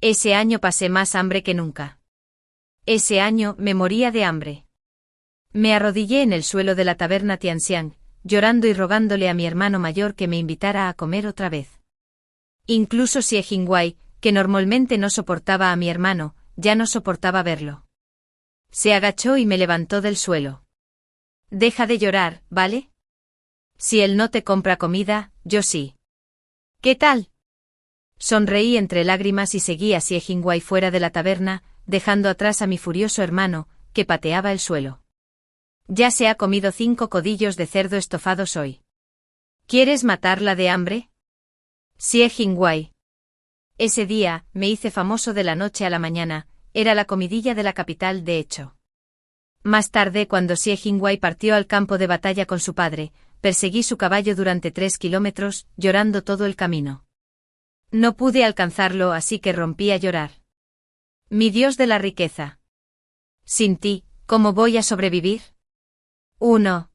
Ese año pasé más hambre que nunca. Ese año me moría de hambre. Me arrodillé en el suelo de la taberna Tianxiang, llorando y rogándole a mi hermano mayor que me invitara a comer otra vez. Incluso Xie Jingwei, que normalmente no soportaba a mi hermano, ya no soportaba verlo. Se agachó y me levantó del suelo. Deja de llorar, ¿vale? Si él no te compra comida, yo sí. ¿Qué tal? Sonreí entre lágrimas y seguí a Xie Jingwei fuera de la taberna, dejando atrás a mi furioso hermano, que pateaba el suelo. Ya se ha comido 5 codillos de cerdo estofados hoy. ¿Quieres matarla de hambre? Xie Jingwei. Ese día, me hice famoso de la noche a la mañana, era la comidilla de la capital de hecho. Más tarde, cuando Xie Jingwei partió al campo de batalla con su padre, perseguí su caballo durante 3 kilómetros, llorando todo el camino. No pude alcanzarlo, así que rompí a llorar. Mi Dios de la riqueza. Sin ti, ¿cómo voy a sobrevivir? 1.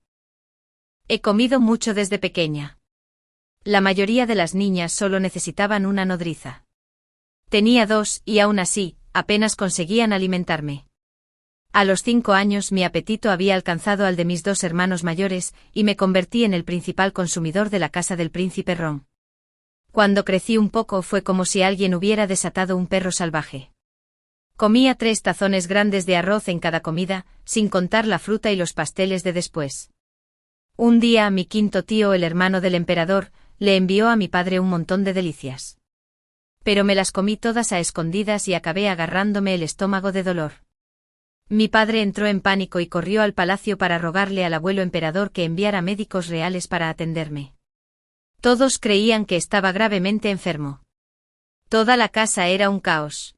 He comido mucho desde pequeña. La mayoría de las niñas solo necesitaban una nodriza. Tenía 2 y aún así, apenas conseguían alimentarme. A los 5 años mi apetito había alcanzado al de mis 2 hermanos mayores, y me convertí en el principal consumidor de la casa del príncipe Rong. Cuando crecí un poco fue como si alguien hubiera desatado un perro salvaje. Comía 3 tazones grandes de arroz en cada comida, sin contar la fruta y los pasteles de después. Un día mi quinto tío, el hermano del emperador, le envió a mi padre un montón de delicias. Pero me las comí todas a escondidas y acabé agarrándome el estómago de dolor. Mi padre entró en pánico y corrió al palacio para rogarle al abuelo emperador que enviara médicos reales para atenderme. Todos creían que estaba gravemente enfermo. Toda la casa era un caos.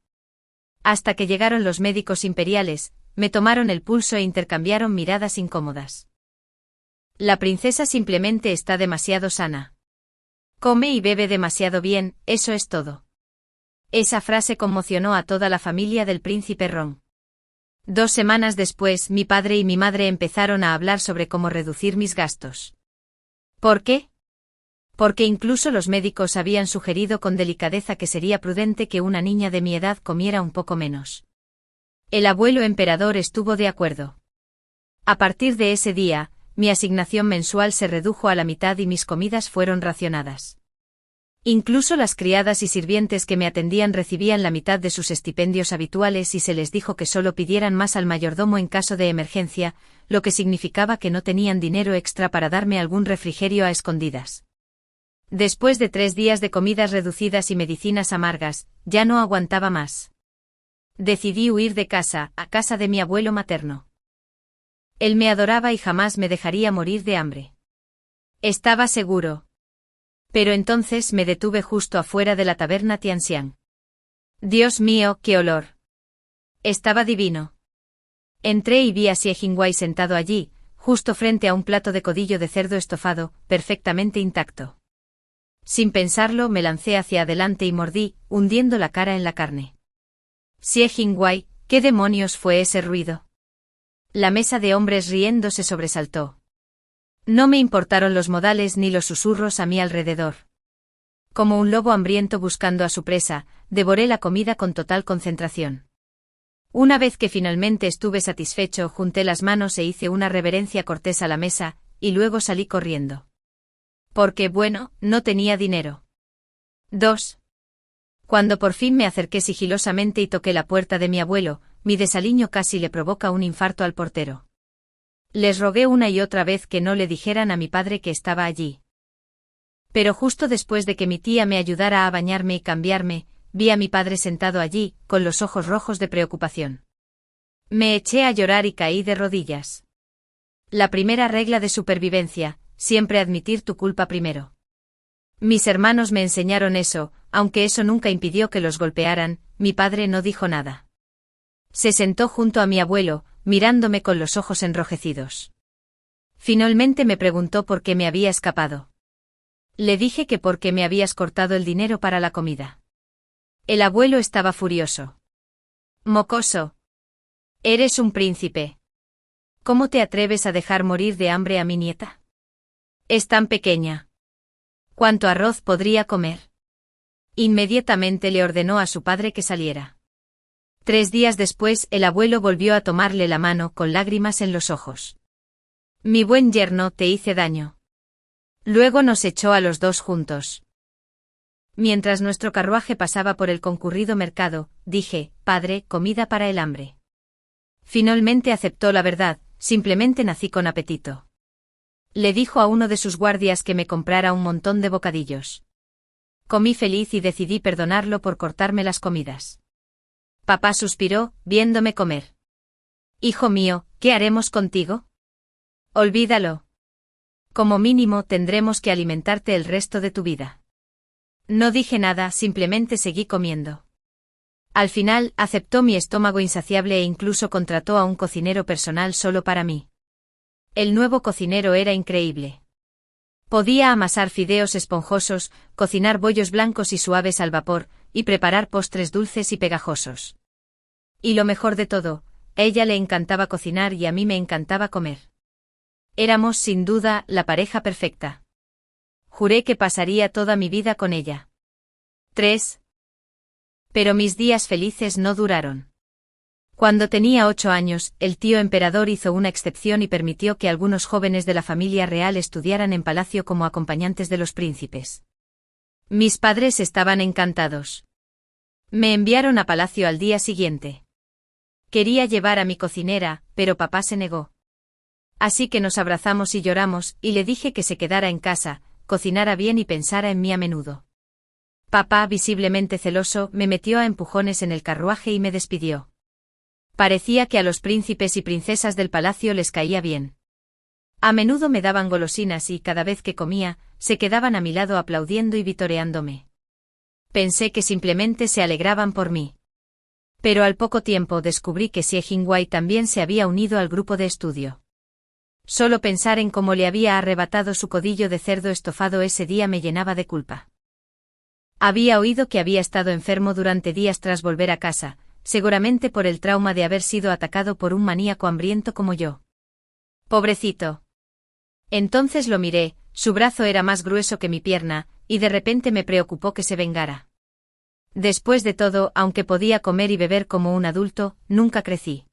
Hasta que llegaron los médicos imperiales, me tomaron el pulso e intercambiaron miradas incómodas. La princesa simplemente está demasiado sana. Come y bebe demasiado bien, eso es todo. Esa frase conmocionó a toda la familia del príncipe Rong. 2 semanas después, mi padre y mi madre empezaron a hablar sobre cómo reducir mis gastos. ¿Por qué? Porque incluso los médicos habían sugerido con delicadeza que sería prudente que una niña de mi edad comiera un poco menos. El abuelo emperador estuvo de acuerdo. A partir de ese día, mi asignación mensual se redujo a la mitad y mis comidas fueron racionadas. Incluso las criadas y sirvientes que me atendían recibían la mitad de sus estipendios habituales y se les dijo que solo pidieran más al mayordomo en caso de emergencia, lo que significaba que no tenían dinero extra para darme algún refrigerio a escondidas. Después de 3 días de comidas reducidas y medicinas amargas, ya no aguantaba más. Decidí huir de casa, a casa de mi abuelo materno. Él me adoraba y jamás me dejaría morir de hambre. Estaba seguro. Pero entonces me detuve justo afuera de la taberna Tianxiang. Dios mío, qué olor. Estaba divino. Entré y vi a Xie Jingwei sentado allí, justo frente a un plato de codillo de cerdo estofado, perfectamente intacto. Sin pensarlo me lancé hacia adelante y mordí, hundiendo la cara en la carne. Xie Jingwei, ¿qué demonios fue ese ruido? La mesa de hombres riendo se sobresaltó. No me importaron los modales ni los susurros a mi alrededor. Como un lobo hambriento buscando a su presa, devoré la comida con total concentración. Una vez que finalmente estuve satisfecho, junté las manos e hice una reverencia cortés a la mesa, y luego salí corriendo. Porque, bueno, no tenía dinero. 2. Cuando por fin me acerqué sigilosamente y toqué la puerta de mi abuelo, mi desaliño casi le provoca un infarto al portero. Les rogué una y otra vez que no le dijeran a mi padre que estaba allí. Pero justo después de que mi tía me ayudara a bañarme y cambiarme, vi a mi padre sentado allí, con los ojos rojos de preocupación. Me eché a llorar y caí de rodillas. La primera regla de supervivencia: siempre admitir tu culpa primero. Mis hermanos me enseñaron eso, aunque eso nunca impidió que los golpearan. Mi padre no dijo nada. Se sentó junto a mi abuelo, mirándome con los ojos enrojecidos. Finalmente me preguntó por qué me había escapado. Le dije que porque me habías cortado el dinero para la comida. El abuelo estaba furioso. Mocoso. Eres un príncipe. ¿Cómo te atreves a dejar morir de hambre a mi nieta? Es tan pequeña. ¿Cuánto arroz podría comer? Inmediatamente le ordenó a su padre que saliera. 3 días después el abuelo volvió a tomarle la mano con lágrimas en los ojos. Mi buen yerno, te hice daño. Luego nos echó a los dos juntos. Mientras nuestro carruaje pasaba por el concurrido mercado, dije, padre, comida para el hambre. Finalmente aceptó la verdad, simplemente nací con apetito. Le dijo a uno de sus guardias que me comprara un montón de bocadillos. Comí feliz y decidí perdonarlo por cortarme las comidas. Papá suspiró, viéndome comer. Hijo mío, ¿qué haremos contigo? Olvídalo. Como mínimo tendremos que alimentarte el resto de tu vida. No dije nada, simplemente seguí comiendo. Al final, aceptó mi estómago insaciable e incluso contrató a un cocinero personal solo para mí. El nuevo cocinero era increíble. Podía amasar fideos esponjosos, cocinar bollos blancos y suaves al vapor, y preparar postres dulces y pegajosos. Y lo mejor de todo, a ella le encantaba cocinar y a mí me encantaba comer. Éramos, sin duda, la pareja perfecta. Juré que pasaría toda mi vida con ella. 3. Pero mis días felices no duraron. Cuando tenía 8 años, el tío emperador hizo una excepción y permitió que algunos jóvenes de la familia real estudiaran en palacio como acompañantes de los príncipes. Mis padres estaban encantados. Me enviaron a palacio al día siguiente. Quería llevar a mi cocinera, pero papá se negó. Así que nos abrazamos y lloramos, y le dije que se quedara en casa, cocinara bien y pensara en mí a menudo. Papá, visiblemente celoso, me metió a empujones en el carruaje y me despidió. Parecía que a los príncipes y princesas del palacio les caía bien. A menudo me daban golosinas y cada vez que comía, se quedaban a mi lado aplaudiendo y vitoreándome. Pensé que simplemente se alegraban por mí. Pero al poco tiempo descubrí que Xie Jingwei también se había unido al grupo de estudio. Solo pensar en cómo le había arrebatado su codillo de cerdo estofado ese día me llenaba de culpa. Había oído que había estado enfermo durante días tras volver a casa, seguramente por el trauma de haber sido atacado por un maníaco hambriento como yo. Pobrecito. Entonces lo miré, su brazo era más grueso que mi pierna, y de repente me preocupó que se vengara. Después de todo, aunque podía comer y beber como un adulto, nunca crecí.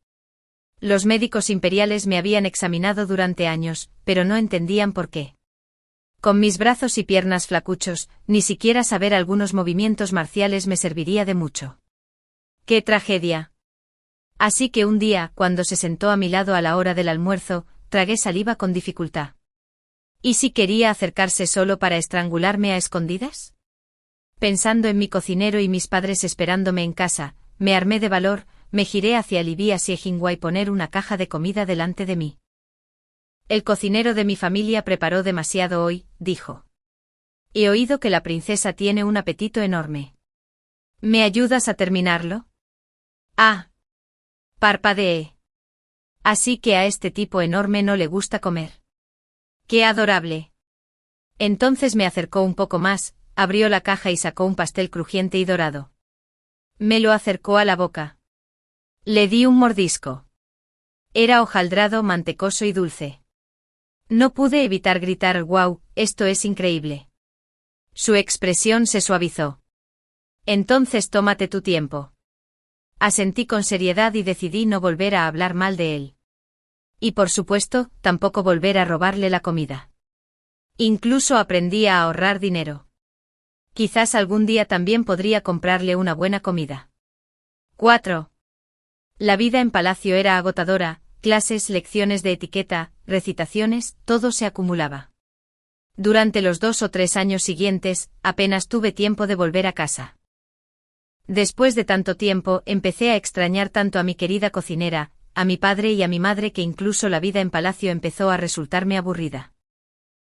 Los médicos imperiales me habían examinado durante años, pero no entendían por qué. Con mis brazos y piernas flacuchos, ni siquiera saber algunos movimientos marciales me serviría de mucho. ¡Qué tragedia! Así que un día, cuando se sentó a mi lado a la hora del almuerzo, tragué saliva con dificultad. ¿Y si quería acercarse solo para estrangularme a escondidas? Pensando en mi cocinero y mis padres esperándome en casa, me armé de valor, me giré hacia él y vi a Xie Jingwei poner una caja de comida delante de mí. El cocinero de mi familia preparó demasiado hoy, dijo. He oído que la princesa tiene un apetito enorme. ¿Me ayudas a terminarlo? Ah. Parpadeé. Así que a este tipo enorme no le gusta comer. ¡Qué adorable! Entonces me acercó un poco más, abrió la caja y sacó un pastel crujiente y dorado. Me lo acercó a la boca. Le di un mordisco. Era hojaldrado, mantecoso y dulce. No pude evitar gritar «¡Guau! Esto es increíble!». Su expresión se suavizó. Entonces tómate tu tiempo. Asentí con seriedad y decidí no volver a hablar mal de él. Y por supuesto, tampoco volver a robarle la comida. Incluso aprendí a ahorrar dinero. Quizás algún día también podría comprarle una buena comida. 4. La vida en palacio era agotadora, clases, lecciones de etiqueta, recitaciones, todo se acumulaba. Durante los 2 o 3 años siguientes, apenas tuve tiempo de volver a casa. Después de tanto tiempo, empecé a extrañar tanto a mi querida cocinera, a mi padre y a mi madre que incluso la vida en palacio empezó a resultarme aburrida.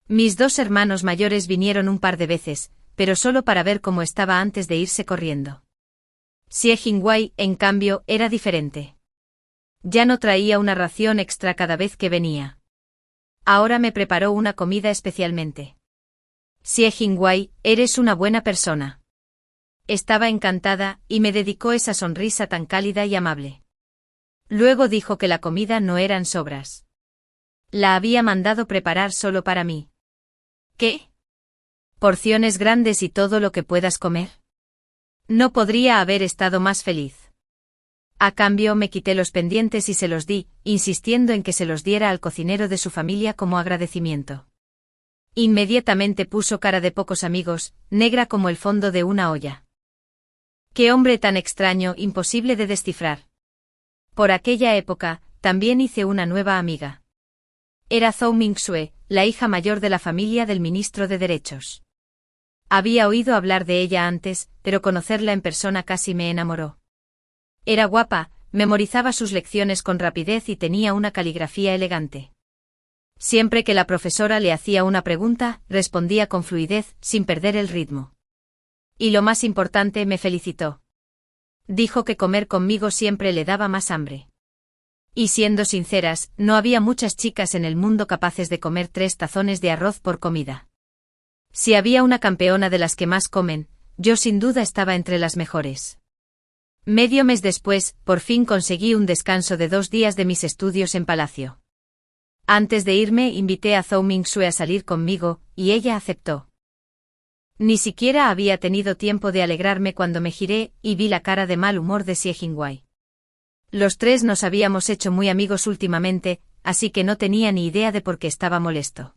Mis 2 hermanos mayores vinieron un par de veces, pero solo para ver cómo estaba antes de irse corriendo. Xie Jingwei, en cambio, era diferente. Ya no traía una ración extra cada vez que venía. Ahora me preparó una comida especialmente. Xie Jingwei, eres una buena persona. Estaba encantada, y me dedicó esa sonrisa tan cálida y amable. Luego dijo que la comida no eran sobras. La había mandado preparar solo para mí. ¿Qué? ¿Porciones grandes y todo lo que puedas comer? No podría haber estado más feliz. A cambio me quité los pendientes y se los di, insistiendo en que se los diera al cocinero de su familia como agradecimiento. Inmediatamente puso cara de pocos amigos, negra como el fondo de una olla. ¡Qué hombre tan extraño, imposible de descifrar! Por aquella época, también hice una nueva amiga. Era Zhou Mingxue, la hija mayor de la familia del ministro de Derechos. Había oído hablar de ella antes, pero conocerla en persona casi me enamoró. Era guapa, memorizaba sus lecciones con rapidez y tenía una caligrafía elegante. Siempre que la profesora le hacía una pregunta, respondía con fluidez, sin perder el ritmo. Y lo más importante, me felicitó. Dijo que comer conmigo siempre le daba más hambre. Y siendo sinceras, no había muchas chicas en el mundo capaces de comer 3 tazones de arroz por comida. Si había una campeona de las que más comen, yo sin duda estaba entre las mejores. Medio mes después, por fin conseguí un descanso de 2 días de mis estudios en Palacio. Antes de irme invité a Zhou Mingxue a salir conmigo, y ella aceptó. Ni siquiera había tenido tiempo de alegrarme cuando me giré y vi la cara de mal humor de Xie Jingwei. Los 3 nos habíamos hecho muy amigos últimamente, así que no tenía ni idea de por qué estaba molesto.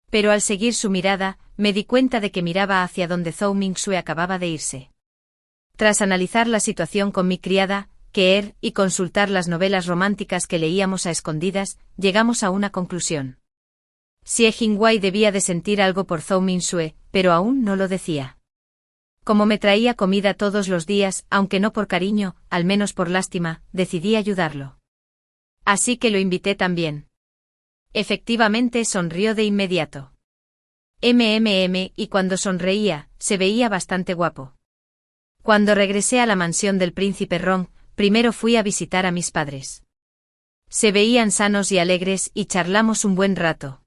Pero al seguir su mirada, me di cuenta de que miraba hacia donde Zhou Mingxue acababa de irse. Tras analizar la situación con mi criada, Keer, y consultar las novelas románticas que leíamos a escondidas, llegamos a una conclusión. Xie Jingwei debía de sentir algo por Zhou Mingxue, pero aún no lo decía. Como me traía comida todos los días, aunque no por cariño, al menos por lástima, decidí ayudarlo. Así que lo invité también. Efectivamente sonrió de inmediato. Y cuando sonreía, se veía bastante guapo. Cuando regresé a la mansión del príncipe Rong, primero fui a visitar a mis padres. Se veían sanos y alegres y charlamos un buen rato.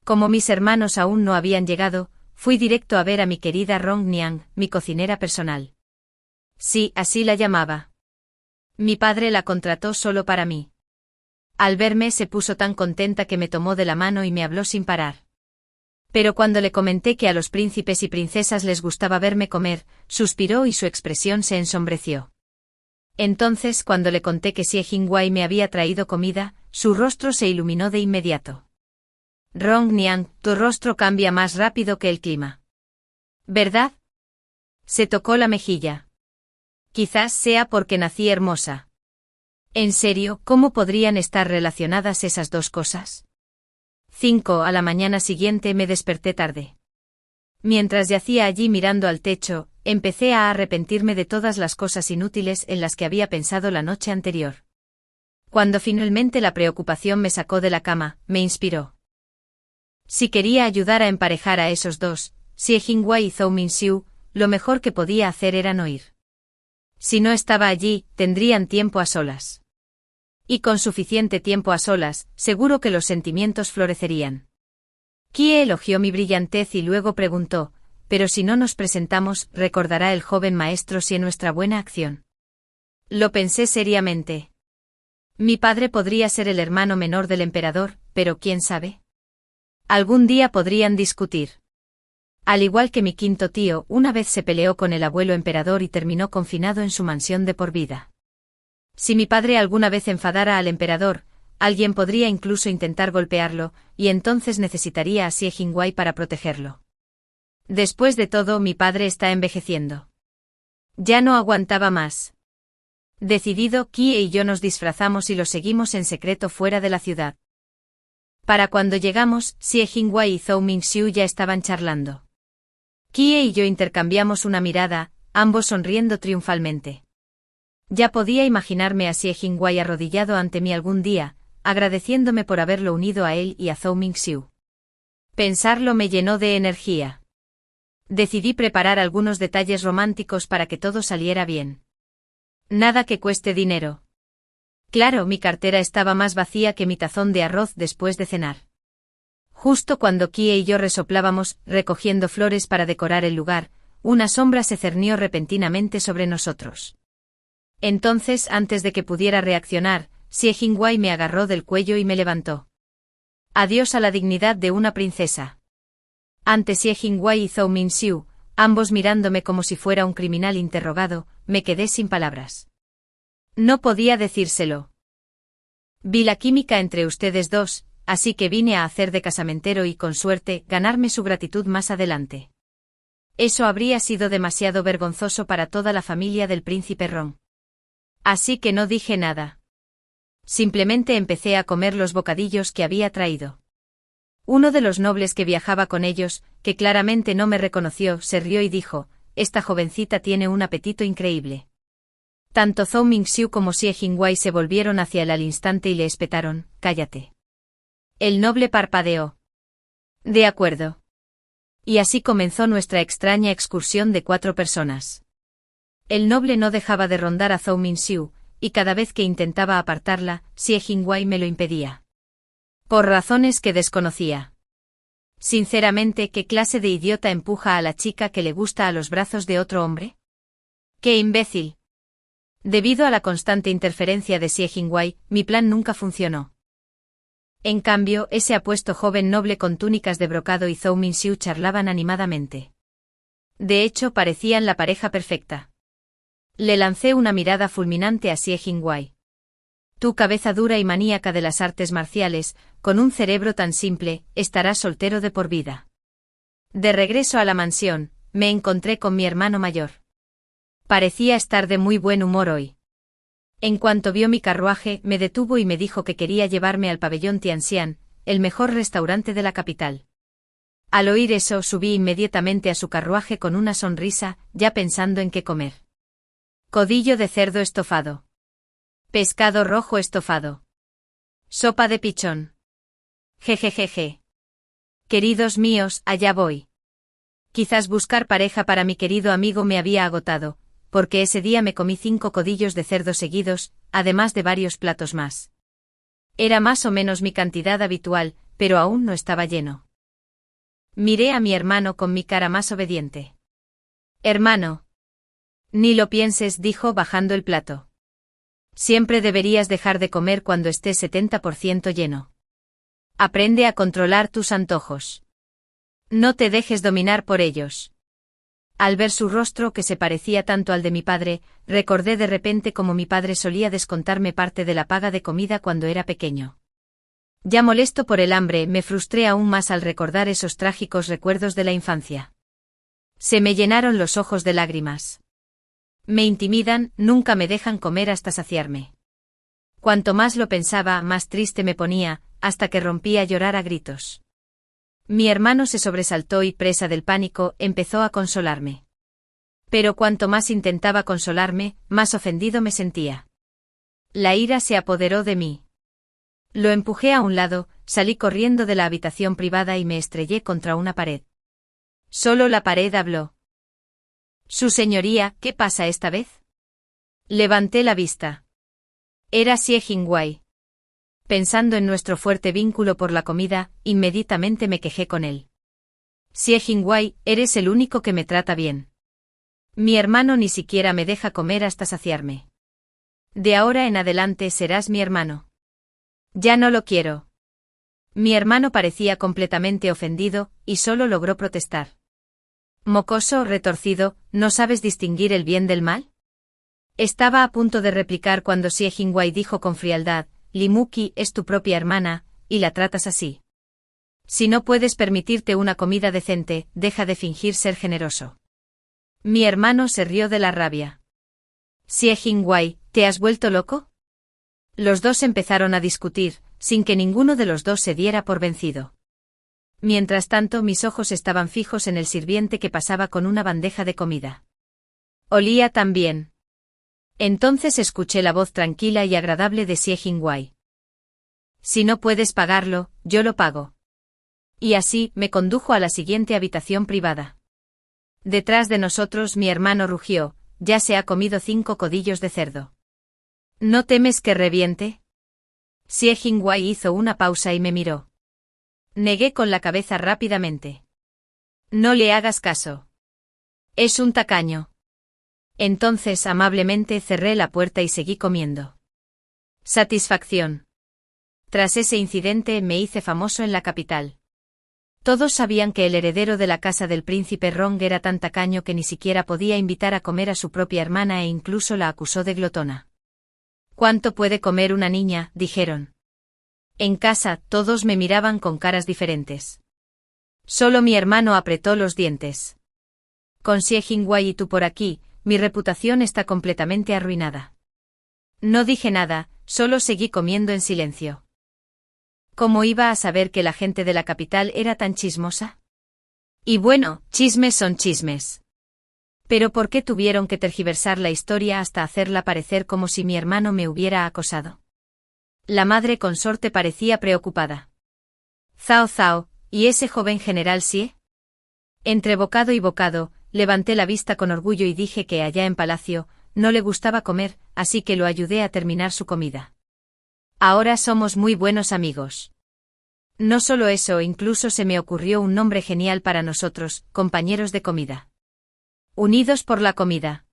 Como mis hermanos aún no habían llegado, fui directo a ver a mi querida Rong Niang, mi cocinera personal. Sí, así la llamaba. Mi padre la contrató solo para mí. Al verme se puso tan contenta que me tomó de la mano y me habló sin parar. Pero cuando le comenté que a los príncipes y princesas les gustaba verme comer, suspiró y su expresión se ensombreció. Entonces, cuando le conté que Xie Jingwei me había traído comida, su rostro se iluminó de inmediato. Rong Niang, tu rostro cambia más rápido que el clima. ¿Verdad? Se tocó la mejilla. Quizás sea porque nací hermosa. En serio, ¿cómo podrían estar relacionadas esas dos cosas? 5 a la mañana siguiente me desperté tarde. Mientras yacía allí mirando al techo, empecé a arrepentirme de todas las cosas inútiles en las que había pensado la noche anterior. Cuando finalmente la preocupación me sacó de la cama, me inspiró. Si quería ayudar a emparejar a esos dos, Xie Jingwei y Zhou Mingxiu, lo mejor que podía hacer era no ir. Si no estaba allí, tendrían tiempo a solas. Y con suficiente tiempo a solas, seguro que los sentimientos florecerían. Kie elogió mi brillantez y luego preguntó, pero si no nos presentamos, ¿recordará el joven maestro si nuestra buena acción? Lo pensé seriamente. Mi padre podría ser el hermano menor del emperador, pero ¿quién sabe? Algún día podrían discutir. Al igual que mi quinto tío, una vez se peleó con el abuelo emperador y terminó confinado en su mansión de por vida. Si mi padre alguna vez enfadara al emperador, alguien podría incluso intentar golpearlo, y entonces necesitaría a Xie Jingwei para protegerlo. Después de todo, mi padre está envejeciendo. Ya no aguantaba más. Decidido, Kie y yo nos disfrazamos y lo seguimos en secreto fuera de la ciudad. Para cuando llegamos, Xie Jingwei y Zhou Mingxiu ya estaban charlando. Kie y yo intercambiamos una mirada, ambos sonriendo triunfalmente. Ya podía imaginarme a Xie Jingwei arrodillado ante mí algún día, agradeciéndome por haberlo unido a él y a Zhou Mingxiu. Pensarlo me llenó de energía. Decidí preparar algunos detalles románticos para que todo saliera bien. Nada que cueste dinero. Claro, mi cartera estaba más vacía que mi tazón de arroz después de cenar. Justo cuando Kie y yo resoplábamos, recogiendo flores para decorar el lugar, una sombra se cernió repentinamente sobre nosotros. Entonces, antes de que pudiera reaccionar, Xie Jingwei me agarró del cuello y me levantó. Adiós a la dignidad de una princesa. Ante Xie Jingwei y Zhou Mingxiu, ambos mirándome como si fuera un criminal interrogado, me quedé sin palabras. No podía decírselo. Vi la química entre ustedes dos, así que vine a hacer de casamentero y, con suerte, ganarme su gratitud más adelante. Eso habría sido demasiado vergonzoso para toda la familia del príncipe Ron. Así que no dije nada. Simplemente empecé a comer los bocadillos que había traído. Uno de los nobles que viajaba con ellos, que claramente no me reconoció, se rió y dijo: «Esta jovencita tiene un apetito increíble». Tanto Zhou Mingxiu como Xie Jingwei se volvieron hacia él al instante y le espetaron: «Cállate». El noble parpadeó. «De acuerdo». Y así comenzó nuestra extraña excursión de 4 personas. El noble no dejaba de rondar a Zhou Mingxiu, y cada vez que intentaba apartarla, Xie Jingwei me lo impedía. Por razones que desconocía. Sinceramente, ¿qué clase de idiota empuja a la chica que le gusta a los brazos de otro hombre? ¡Qué imbécil! Debido a la constante interferencia de Xie Jingwei, mi plan nunca funcionó. En cambio, ese apuesto joven noble con túnicas de brocado y Zhou Mingxiu charlaban animadamente. De hecho, parecían la pareja perfecta. Le lancé una mirada fulminante a Xie Jingwei. Tu cabeza dura y maníaca de las artes marciales, con un cerebro tan simple, estarás soltero de por vida. De regreso a la mansión, me encontré con mi hermano mayor. Parecía estar de muy buen humor hoy. En cuanto vio mi carruaje, me detuvo y me dijo que quería llevarme al pabellón Tianxian, el mejor restaurante de la capital. Al oír eso, subí inmediatamente a su carruaje con una sonrisa, ya pensando en qué comer. Codillo de cerdo estofado. Pescado rojo estofado. Sopa de pichón. Jejejeje. Queridos míos, allá voy. Quizás buscar pareja para mi querido amigo me había agotado, porque ese día me comí 5 codillos de cerdo seguidos, además de varios platos más. Era más o menos mi cantidad habitual, pero aún no estaba lleno. Miré a mi hermano con mi cara más obediente. Hermano. Ni lo pienses, dijo bajando el plato. Siempre deberías dejar de comer cuando estés 70% lleno. Aprende a controlar tus antojos. No te dejes dominar por ellos. Al ver su rostro que se parecía tanto al de mi padre, recordé de repente cómo mi padre solía descontarme parte de la paga de comida cuando era pequeño. Ya molesto por el hambre, me frustré aún más al recordar esos trágicos recuerdos de la infancia. Se me llenaron los ojos de lágrimas. Me intimidan, nunca me dejan comer hasta saciarme. Cuanto más lo pensaba, más triste me ponía, hasta que rompí a llorar a gritos. Mi hermano se sobresaltó y, presa del pánico, empezó a consolarme. Pero cuanto más intentaba consolarme, más ofendido me sentía. La ira se apoderó de mí. Lo empujé a un lado, salí corriendo de la habitación privada y me estrellé contra una pared. Solo la pared habló. Su señoría, ¿qué pasa esta vez? Levanté la vista. Era Xie Jingwei. Pensando en nuestro fuerte vínculo por la comida, inmediatamente me quejé con él. Xie Jingwei, eres el único que me trata bien. Mi hermano ni siquiera me deja comer hasta saciarme. De ahora en adelante serás mi hermano. Ya no lo quiero. Mi hermano parecía completamente ofendido, y solo logró protestar. Mocoso, retorcido, ¿no sabes distinguir el bien del mal? Estaba a punto de replicar cuando Xie Jingwei dijo con frialdad: Limuki es tu propia hermana, y la tratas así. Si no puedes permitirte una comida decente, deja de fingir ser generoso. Mi hermano se rió de la rabia. Xie Jingwei, ¿te has vuelto loco? Los dos empezaron a discutir, sin que ninguno de los dos se diera por vencido. Mientras tanto, mis ojos estaban fijos en el sirviente que pasaba con una bandeja de comida. Olía tan bien. Entonces escuché la voz tranquila y agradable de Xie Jingwei. Si no puedes pagarlo, yo lo pago. Y así, me condujo a la siguiente habitación privada. Detrás de nosotros mi hermano rugió: ya se ha comido 5 codillos de cerdo. ¿No temes que reviente? Xie Jingwei hizo una pausa y me miró. Negué con la cabeza rápidamente. No le hagas caso. Es un tacaño. Entonces amablemente cerré la puerta y seguí comiendo. Satisfacción. Tras ese incidente me hice famoso en la capital. Todos sabían que el heredero de la casa del príncipe Rong era tan tacaño que ni siquiera podía invitar a comer a su propia hermana e incluso la acusó de glotona. ¿Cuánto puede comer una niña?, dijeron. En casa, todos me miraban con caras diferentes. Solo mi hermano apretó los dientes. Con Xie Jingwei y tú por aquí, mi reputación está completamente arruinada. No dije nada, solo seguí comiendo en silencio. ¿Cómo iba a saber que la gente de la capital era tan chismosa? Y bueno, chismes son chismes. Pero ¿por qué tuvieron que tergiversar la historia hasta hacerla parecer como si mi hermano me hubiera acosado? La madre consorte parecía preocupada. Zhao Zhao, ¿y ese joven general Xie? Entre bocado y bocado, levanté la vista con orgullo y dije que allá en palacio, no le gustaba comer, así que lo ayudé a terminar su comida. Ahora somos muy buenos amigos. No solo eso, incluso se me ocurrió un nombre genial para nosotros, compañeros de comida. Unidos por la comida.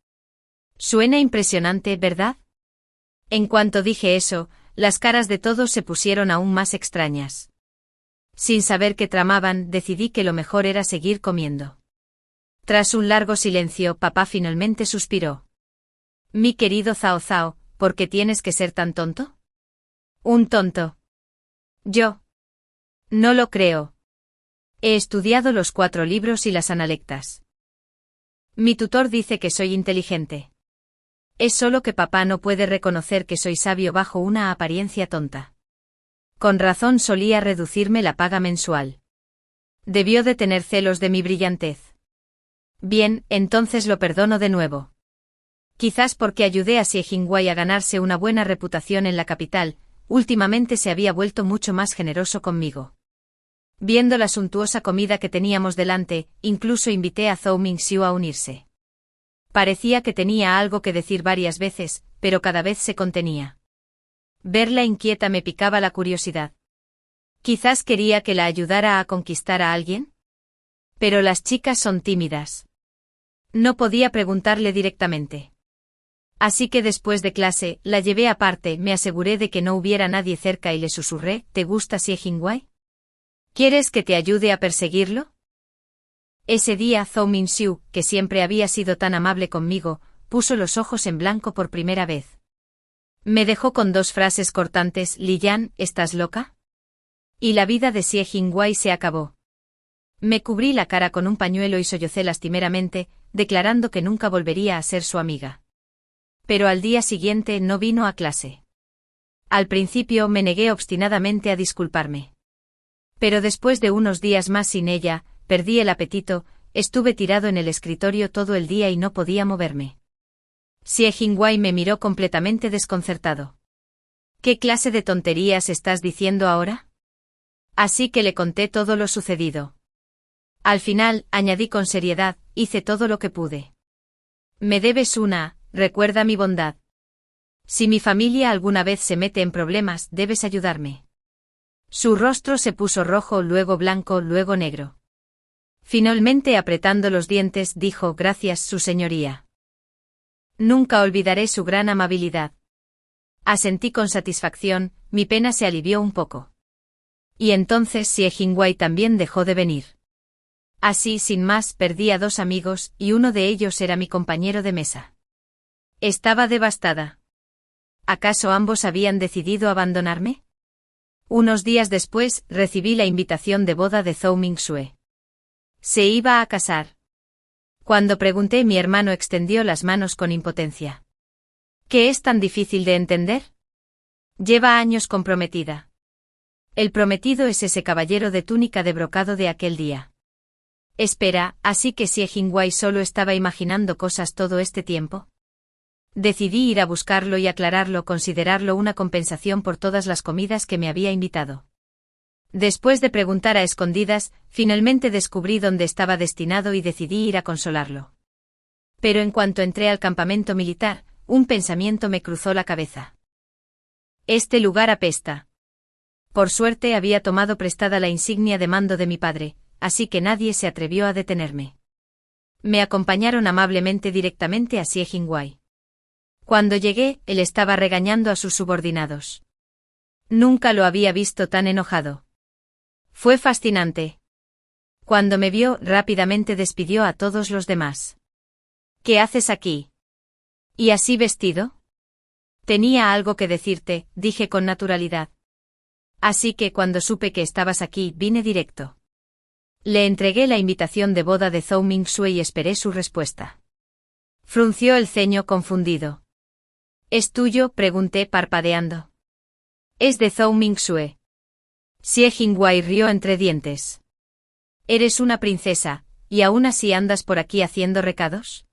Suena impresionante, ¿verdad? En cuanto dije eso, las caras de todos se pusieron aún más extrañas. Sin saber qué tramaban, decidí que lo mejor era seguir comiendo. Tras un largo silencio, papá finalmente suspiró. Mi querido Zhao Zhao, ¿por qué tienes que ser tan tonto? Un tonto. Yo. No lo creo. He estudiado los 4 libros y las analectas. Mi tutor dice que soy inteligente. Es solo que papá no puede reconocer que soy sabio bajo una apariencia tonta. Con razón solía reducirme la paga mensual. Debió de tener celos de mi brillantez. Bien, entonces lo perdono de nuevo. Quizás porque ayudé a Xie Jingwei a ganarse una buena reputación en la capital, últimamente se había vuelto mucho más generoso conmigo. Viendo la suntuosa comida que teníamos delante, incluso invité a Zhou Mingxiu a unirse. Parecía que tenía algo que decir varias veces, pero cada vez se contenía. Verla inquieta me picaba la curiosidad. Quizás quería que la ayudara a conquistar a alguien. Pero las chicas son tímidas. No podía preguntarle directamente. Así que después de clase, la llevé aparte, me aseguré de que no hubiera nadie cerca y le susurré, ¿te gusta Xie Jingwei? ¿Quieres que te ayude a perseguirlo? Ese día Zhou Mingxiu, que siempre había sido tan amable conmigo, puso los ojos en blanco por primera vez. Me dejó con 2 frases cortantes, Li Yan, ¿estás loca? Y la vida de Xie Jingwei se acabó. Me cubrí la cara con un pañuelo y sollocé lastimeramente, declarando que nunca volvería a ser su amiga. Pero al día siguiente no vino a clase. Al principio me negué obstinadamente a disculparme. Pero después de unos días más sin ella, perdí el apetito, estuve tirado en el escritorio todo el día y no podía moverme. Xie Jingwei me miró completamente desconcertado. ¿Qué clase de tonterías estás diciendo ahora? Así que le conté todo lo sucedido. Al final, añadí con seriedad, hice todo lo que pude. Me debes una, recuerda mi bondad. Si mi familia alguna vez se mete en problemas, debes ayudarme. Su rostro se puso rojo, luego blanco, luego negro. Finalmente, apretando los dientes, dijo, gracias, su señoría. Nunca olvidaré su gran amabilidad. Asentí con satisfacción, mi pena se alivió un poco. Y entonces Xie Jingwei también dejó de venir. Así, sin más, perdí a 2 amigos, y uno de ellos era mi compañero de mesa. Estaba devastada. ¿Acaso ambos habían decidido abandonarme? Unos días después, recibí la invitación de boda de Zhou Mingxue. Se iba a casar. Cuando pregunté, mi hermano extendió las manos con impotencia. ¿Qué es tan difícil de entender? Lleva años comprometida. El prometido es ese caballero de túnica de brocado de aquel día. Espera, ¿así que Xie Jingwei solo estaba imaginando cosas todo este tiempo? Decidí ir a buscarlo y aclararlo, considerarlo una compensación por todas las comidas que me había invitado. Después de preguntar a escondidas, finalmente descubrí dónde estaba destinado y decidí ir a consolarlo. Pero en cuanto entré al campamento militar, un pensamiento me cruzó la cabeza. Este lugar apesta. Por suerte había tomado prestada la insignia de mando de mi padre, así que nadie se atrevió a detenerme. Me acompañaron amablemente directamente a Xie Jingwei. Cuando llegué, él estaba regañando a sus subordinados. Nunca lo había visto tan enojado. Fue fascinante. Cuando me vio, rápidamente despidió a todos los demás. ¿Qué haces aquí? ¿Y así vestido? Tenía algo que decirte, dije con naturalidad. Así que cuando supe que estabas aquí, vine directo. Le entregué la invitación de boda de Zhou Mingxue y esperé su respuesta. Frunció el ceño confundido. ¿Es tuyo?, pregunté parpadeando. Es de Zhou Mingxue. Xie Jingwei rió entre dientes. Eres una princesa, ¿y aún así andas por aquí haciendo recados?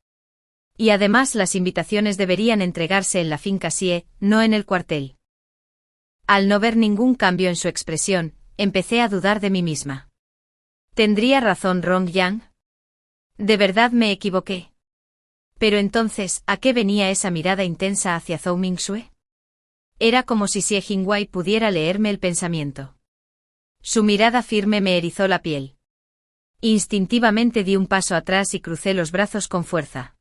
Y además las invitaciones deberían entregarse en la finca Xie, no en el cuartel. Al no ver ningún cambio en su expresión, empecé a dudar de mí misma. ¿Tendría razón Rong Yang? ¿De verdad me equivoqué? Pero entonces, ¿a qué venía esa mirada intensa hacia Zhou Mingxue? Era como si Xie Jingwei pudiera leerme el pensamiento. Su mirada firme me erizó la piel. Instintivamente di un paso atrás y crucé los brazos con fuerza.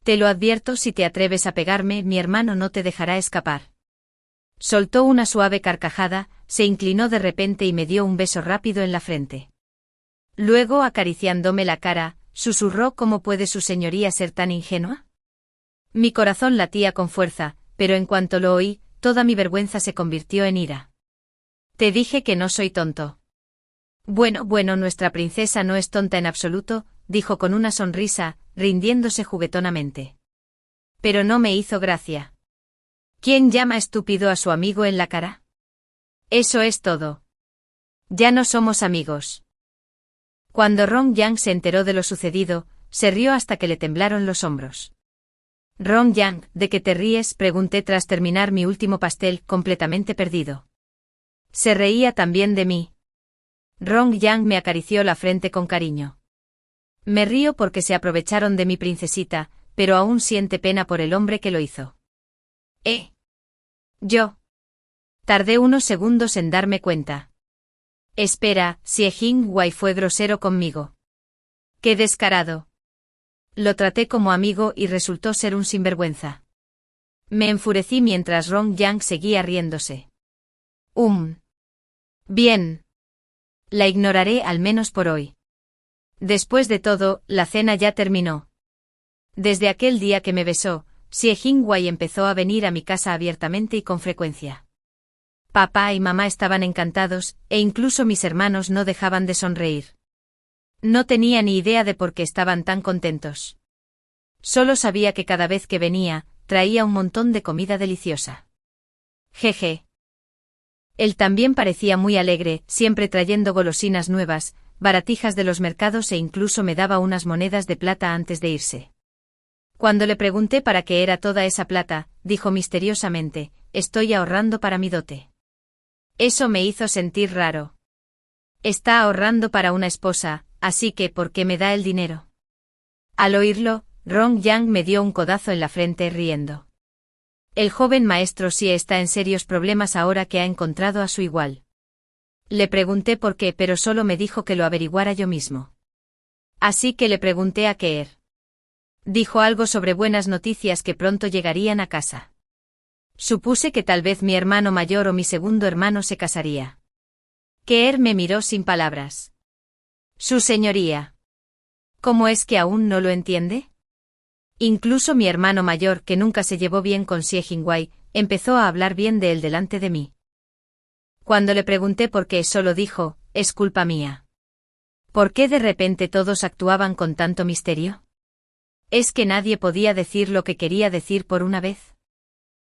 Te lo advierto, si te atreves a pegarme, mi hermano no te dejará escapar. Soltó una suave carcajada, se inclinó de repente y me dio un beso rápido en la frente. Luego, acariciándome la cara, susurró: ¿Cómo puede su señoría ser tan ingenua? Mi corazón latía con fuerza, pero en cuanto lo oí, toda mi vergüenza se convirtió en ira. Te dije que no soy tonto. Bueno, nuestra princesa no es tonta en absoluto, dijo con una sonrisa, rindiéndose juguetonamente. Pero no me hizo gracia. ¿Quién llama estúpido a su amigo en la cara? Eso es todo. Ya no somos amigos. Cuando Rong Yang se enteró de lo sucedido, se rió hasta que le temblaron los hombros. Rong Yang, ¿de qué te ríes?, pregunté tras terminar mi último pastel, completamente perdido. Se reía también de mí. Rong Yang me acarició la frente con cariño. Me río porque se aprovecharon de mi princesita, pero aún siente pena por el hombre que lo hizo. Yo. Tardé unos segundos en darme cuenta. Espera, Xie Jingwei fue grosero conmigo. ¡Qué descarado! Lo traté como amigo y resultó ser un sinvergüenza. Me enfurecí mientras Rong Yang seguía riéndose. Bien. La ignoraré al menos por hoy. Después de todo, la cena ya terminó. Desde aquel día que me besó, Xie Jingwei empezó a venir a mi casa abiertamente y con frecuencia. Papá y mamá estaban encantados, e incluso mis hermanos no dejaban de sonreír. No tenía ni idea de por qué estaban tan contentos. Solo sabía que cada vez que venía, traía un montón de comida deliciosa. Jeje. Él también parecía muy alegre, siempre trayendo golosinas nuevas, baratijas de los mercados, e incluso me daba unas monedas de plata antes de irse. Cuando le pregunté para qué era toda esa plata, dijo misteriosamente: estoy ahorrando para mi dote. Eso me hizo sentir raro. Está ahorrando para una esposa, así que ¿por qué me da el dinero? Al oírlo, Rong Yang me dio un codazo en la frente riendo. El joven maestro sí está en serios problemas ahora que ha encontrado a su igual. Le pregunté por qué, pero solo me dijo que lo averiguara yo mismo. Así que le pregunté a Keer. Dijo algo sobre buenas noticias que pronto llegarían a casa. Supuse que tal vez mi hermano mayor o mi segundo hermano se casaría. Keer me miró sin palabras. Su señoría. ¿Cómo es que aún no lo entiende? Incluso mi hermano mayor, que nunca se llevó bien con Xie Jingwei, empezó a hablar bien de él delante de mí. Cuando le pregunté por qué, solo dijo: es culpa mía. ¿Por qué de repente todos actuaban con tanto misterio? ¿Es que nadie podía decir lo que quería decir por una vez?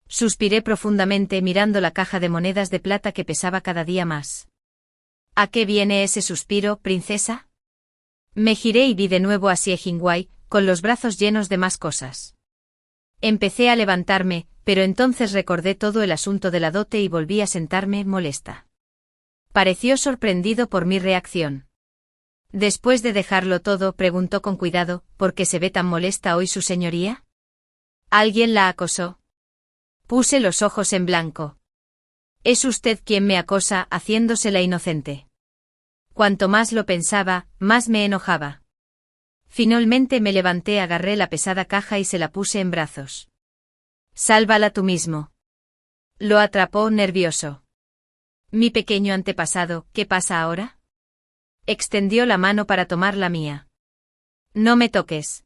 Suspiré profundamente mirando la caja de monedas de plata que pesaba cada día más. ¿A qué viene ese suspiro, princesa? Me giré y vi de nuevo a Xie Jingwei, con los brazos llenos de más cosas. Empecé a levantarme, pero entonces recordé todo el asunto de la dote y volví a sentarme, molesta. Pareció sorprendido por mi reacción. Después de dejarlo todo, preguntó con cuidado: ¿por qué se ve tan molesta hoy su señoría? ¿Alguien la acosó? Puse los ojos en blanco. Es usted quien me acosa, haciéndose la inocente. Cuanto más lo pensaba, más me enojaba. Finalmente me levanté, agarré la pesada caja y se la puse en brazos. Sálvala tú mismo. Lo atrapó nervioso. Mi pequeño antepasado, ¿qué pasa ahora? Extendió la mano para tomar la mía. No me toques.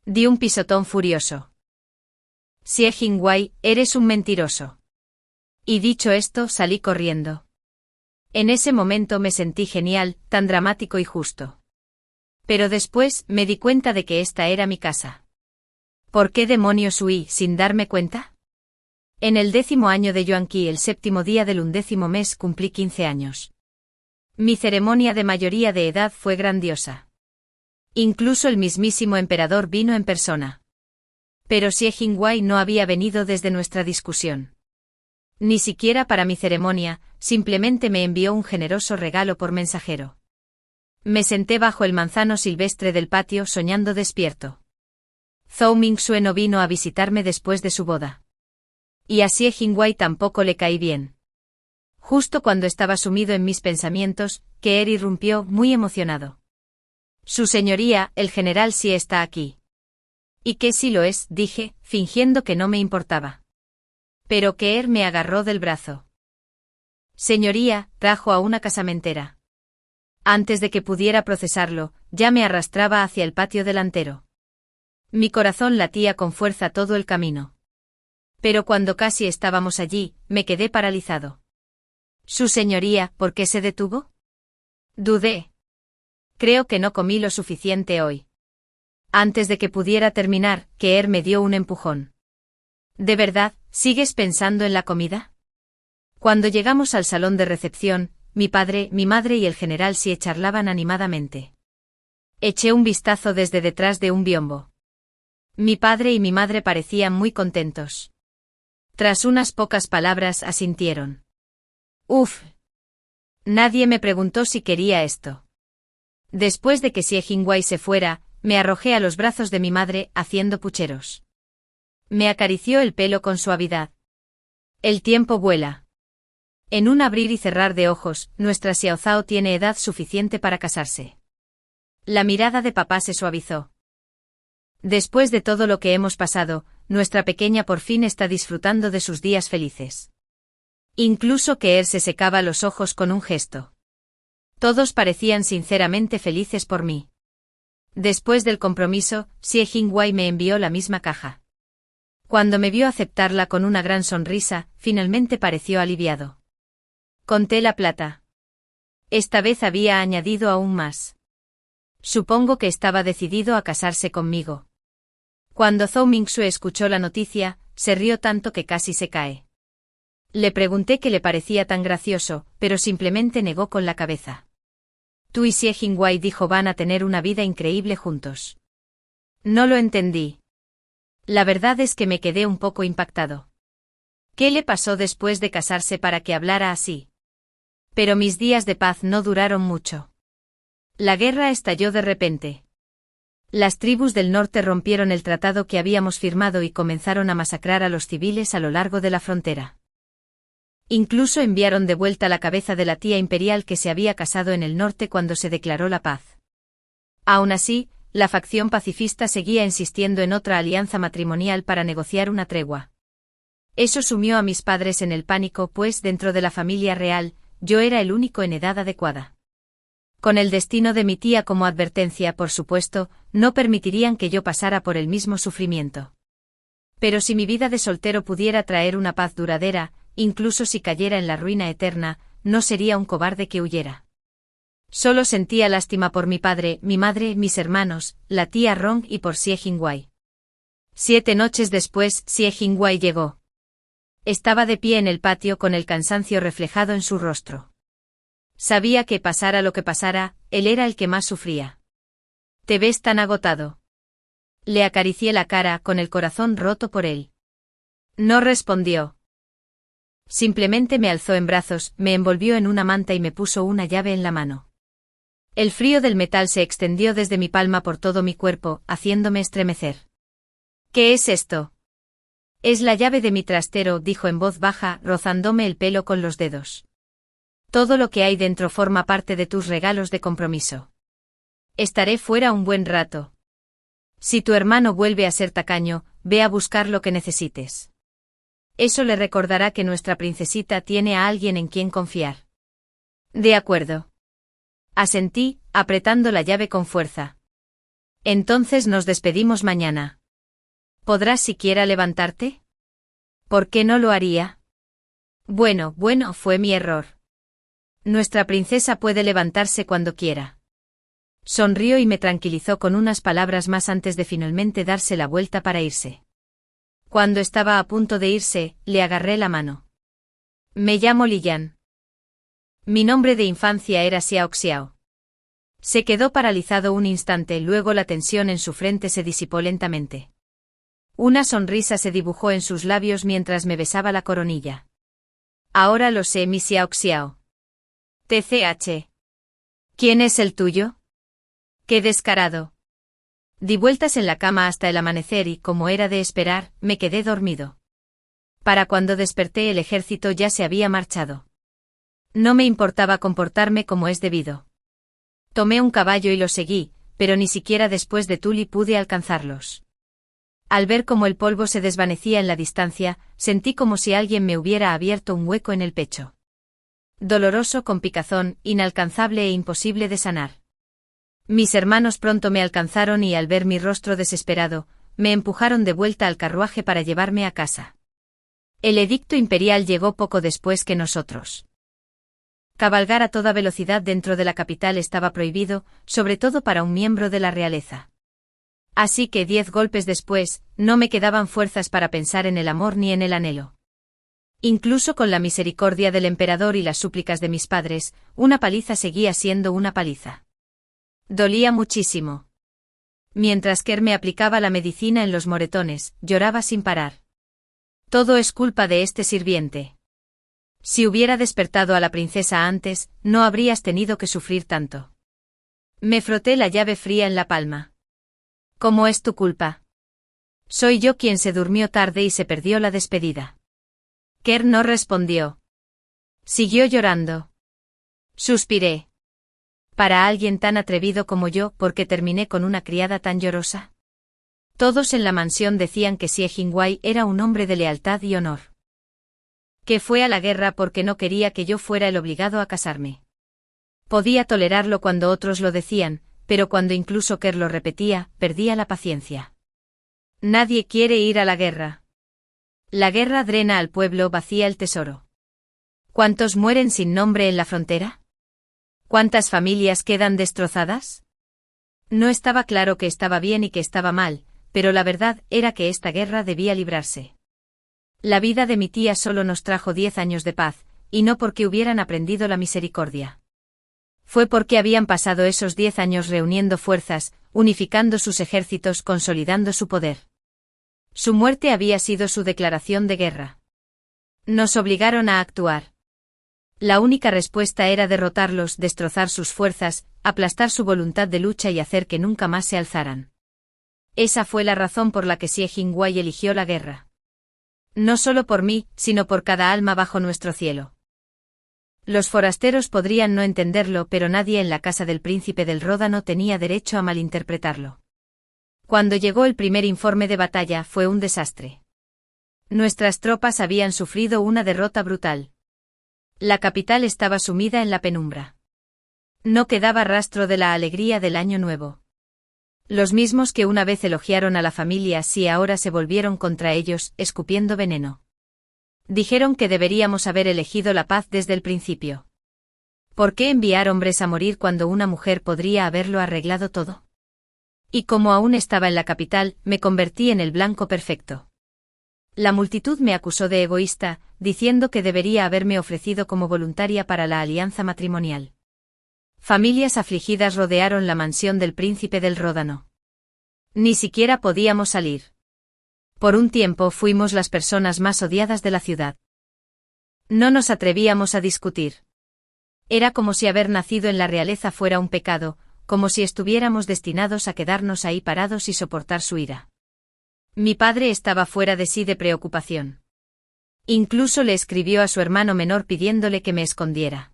Di un pisotón furioso. Xie Jingwei, eres un mentiroso. Y dicho esto, salí corriendo. En ese momento me sentí genial, tan dramático y justo. Pero después me di cuenta de que esta era mi casa. ¿Por qué demonios huí sin darme cuenta? En el 10º año de Yuanqi, el 7º día del 11º mes, cumplí 15 años. Mi ceremonia de mayoría de edad fue grandiosa. Incluso el mismísimo emperador vino en persona. Pero Xie Jingwei no había venido desde nuestra discusión. Ni siquiera para mi ceremonia, simplemente me envió un generoso regalo por mensajero. Me senté bajo el manzano silvestre del patio soñando despierto. Zhou Mingxue no vino a visitarme después de su boda. Y a Xie Jingwei tampoco le caí bien. Justo cuando estaba sumido en mis pensamientos, Keer irrumpió, muy emocionado. Su señoría, el general sí está aquí. ¿Y qué si lo es?, dije, fingiendo que no me importaba. Pero Keer me agarró del brazo. Señoría, trajo a una casamentera. Antes de que pudiera procesarlo, ya me arrastraba hacia el patio delantero. Mi corazón latía con fuerza todo el camino. Pero cuando casi estábamos allí, me quedé paralizado. Su señoría, ¿por qué se detuvo? Dudé. Creo que no comí lo suficiente hoy. Antes de que pudiera terminar, Keer me dio un empujón. ¿De verdad, sigues pensando en la comida? Cuando llegamos al salón de recepción, mi padre, mi madre y el general Xie charlaban animadamente. Eché un vistazo desde detrás de un biombo. Mi padre y mi madre parecían muy contentos. Tras unas pocas palabras asintieron. Uf. Nadie me preguntó si quería esto. Después de que Xie Jingwei se fuera, me arrojé a los brazos de mi madre, haciendo pucheros. Me acarició el pelo con suavidad. El tiempo vuela. En un abrir y cerrar de ojos, nuestra Xiao Zhao tiene edad suficiente para casarse. La mirada de papá se suavizó. Después de todo lo que hemos pasado, nuestra pequeña por fin está disfrutando de sus días felices. Incluso Keer se secaba los ojos con un gesto. Todos parecían sinceramente felices por mí. Después del compromiso, Xie Jingwei me envió la misma caja. Cuando me vio aceptarla con una gran sonrisa, finalmente pareció aliviado. Conté la plata. Esta vez había añadido aún más. Supongo que estaba decidido a casarse conmigo. Cuando Zhou Mingxue escuchó la noticia, se rió tanto que casi se cae. Le pregunté qué le parecía tan gracioso, pero simplemente negó con la cabeza. Tú y Xie Jingwei, dijo, van a tener una vida increíble juntos. No lo entendí. La verdad es que me quedé un poco impactado. ¿Qué le pasó después de casarse para que hablara así? Pero mis días de paz no duraron mucho. La guerra estalló de repente. Las tribus del norte rompieron el tratado que habíamos firmado y comenzaron a masacrar a los civiles a lo largo de la frontera. Incluso enviaron de vuelta la cabeza de la tía imperial que se había casado en el norte cuando se declaró la paz. Aún así, la facción pacifista seguía insistiendo en otra alianza matrimonial para negociar una tregua. Eso sumió a mis padres en el pánico, pues dentro de la familia real, yo era el único en edad adecuada. Con el destino de mi tía como advertencia, por supuesto, no permitirían que yo pasara por el mismo sufrimiento. Pero si mi vida de soltero pudiera traer una paz duradera, incluso si cayera en la ruina eterna, no sería un cobarde que huyera. Solo sentía lástima por mi padre, mi madre, mis hermanos, la tía Rong y por Xie Jingwei. 7 noches después, Xie Jingwei llegó. Estaba de pie en el patio con el cansancio reflejado en su rostro. Sabía que pasara lo que pasara, él era el que más sufría. «Te ves tan agotado». Le acaricié la cara con el corazón roto por él. No respondió. Simplemente me alzó en brazos, me envolvió en una manta y me puso una llave en la mano. El frío del metal se extendió desde mi palma por todo mi cuerpo, haciéndome estremecer. «¿Qué es esto?» «Es la llave de mi trastero», dijo en voz baja, rozándome el pelo con los dedos. «Todo lo que hay dentro forma parte de tus regalos de compromiso. Estaré fuera un buen rato. Si tu hermano vuelve a ser tacaño, ve a buscar lo que necesites. Eso le recordará que nuestra princesita tiene a alguien en quien confiar». «De acuerdo». Asentí, apretando la llave con fuerza. Entonces nos despedimos mañana. ¿Podrás siquiera levantarte? ¿Por qué no lo haría? Bueno, fue mi error. Nuestra princesa puede levantarse cuando quiera. Sonrió y me tranquilizó con unas palabras más antes de finalmente darse la vuelta para irse. Cuando estaba a punto de irse, le agarré la mano. Me llamo Liyan. Mi nombre de infancia era Xiao Xiao. Se quedó paralizado un instante, luego la tensión en su frente se disipó lentamente. Una sonrisa se dibujó en sus labios mientras me besaba la coronilla. Ahora lo sé, mi Xiao Xiao. TCH. ¿Quién es el tuyo? ¡Qué descarado! Di vueltas en la cama hasta el amanecer y, como era de esperar, me quedé dormido. Para cuando desperté el ejército ya se había marchado. No me importaba comportarme como es debido. Tomé un caballo y lo seguí, pero ni siquiera después de Tuli pude alcanzarlos. Al ver cómo el polvo se desvanecía en la distancia, sentí como si alguien me hubiera abierto un hueco en el pecho. Doloroso, con picazón, inalcanzable e imposible de sanar. Mis hermanos pronto me alcanzaron y al ver mi rostro desesperado, me empujaron de vuelta al carruaje para llevarme a casa. El edicto imperial llegó poco después que nosotros. Cabalgar a toda velocidad dentro de la capital estaba prohibido, sobre todo para un miembro de la realeza. Así que 10 golpes después, no me quedaban fuerzas para pensar en el amor ni en el anhelo. Incluso con la misericordia del emperador y las súplicas de mis padres, una paliza seguía siendo una paliza. Dolía muchísimo. Mientras Kerr me aplicaba la medicina en los moretones, lloraba sin parar. Todo es culpa de este sirviente. Si hubiera despertado a la princesa antes, no habrías tenido que sufrir tanto. Me froté la llave fría en la palma. ¿Cómo es tu culpa? Soy yo quien se durmió tarde y se perdió la despedida. Kerr no respondió. Siguió llorando. Suspiré. Para alguien tan atrevido como yo, ¿por qué terminé con una criada tan llorosa? Todos en la mansión decían que Xie Jingwei era un hombre de lealtad y honor. Que fue a la guerra porque no quería que yo fuera el obligado a casarme. Podía tolerarlo cuando otros lo decían, pero cuando incluso Kerr lo repetía, perdía la paciencia. Nadie quiere ir a la guerra. La guerra drena al pueblo, vacía el tesoro. ¿Cuántos mueren sin nombre en la frontera? ¿Cuántas familias quedan destrozadas? No estaba claro que estaba bien y que estaba mal, pero la verdad era que esta guerra debía librarse. La vida de mi tía solo nos trajo 10 años de paz, y no porque hubieran aprendido la misericordia. Fue porque habían pasado esos 10 años reuniendo fuerzas, unificando sus ejércitos, consolidando su poder. Su muerte había sido su declaración de guerra. Nos obligaron a actuar. La única respuesta era derrotarlos, destrozar sus fuerzas, aplastar su voluntad de lucha y hacer que nunca más se alzaran. Esa fue la razón por la que Xie Jingwei eligió la guerra. No solo por mí, sino por cada alma bajo nuestro cielo. Los forasteros podrían no entenderlo, pero nadie en la casa del príncipe del Ródano tenía derecho a malinterpretarlo. Cuando llegó el primer informe de batalla fue un desastre. Nuestras tropas habían sufrido una derrota brutal. La capital estaba sumida en la penumbra. No quedaba rastro de la alegría del año nuevo. Los mismos que una vez elogiaron a la familia Xi ahora se volvieron contra ellos, escupiendo veneno. Dijeron que deberíamos haber elegido la paz desde el principio. ¿Por qué enviar hombres a morir cuando una mujer podría haberlo arreglado todo? Y como aún estaba en la capital, me convertí en el blanco perfecto. La multitud me acusó de egoísta, diciendo que debería haberme ofrecido como voluntaria para la alianza matrimonial. Familias afligidas rodearon la mansión del príncipe del Ródano. Ni siquiera podíamos salir. Por un tiempo fuimos las personas más odiadas de la ciudad. No nos atrevíamos a discutir. Era como si haber nacido en la realeza fuera un pecado, como si estuviéramos destinados a quedarnos ahí parados y soportar su ira. Mi padre estaba fuera de sí de preocupación. Incluso le escribió a su hermano menor pidiéndole que me escondiera.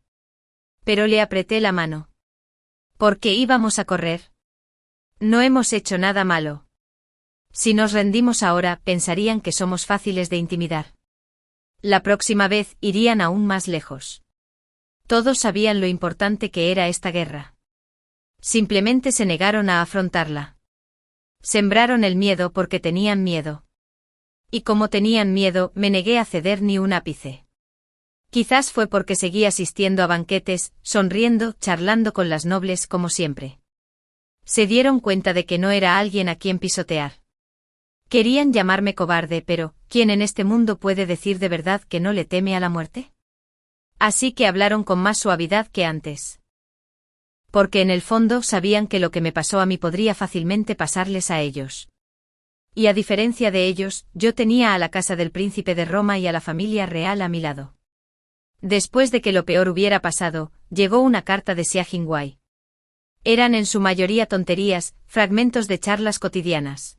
Pero le apreté la mano. ¿Por qué íbamos a correr? No hemos hecho nada malo. Si nos rendimos ahora, pensarían que somos fáciles de intimidar. La próxima vez irían aún más lejos. Todos sabían lo importante que era esta guerra. Simplemente se negaron a afrontarla. Sembraron el miedo porque tenían miedo. Y como tenían miedo, me negué a ceder ni un ápice. Quizás fue porque seguí asistiendo a banquetes, sonriendo, charlando con las nobles como siempre. Se dieron cuenta de que no era alguien a quien pisotear. Querían llamarme cobarde, pero ¿quién en este mundo puede decir de verdad que no le teme a la muerte? Así que hablaron con más suavidad que antes. Porque en el fondo sabían que lo que me pasó a mí podría fácilmente pasarles a ellos. Y a diferencia de ellos, yo tenía a la casa del príncipe de Roma y a la familia real a mi lado. Después de que lo peor hubiera pasado, llegó una carta de Xia Jingwei. Eran en su mayoría tonterías, fragmentos de charlas cotidianas.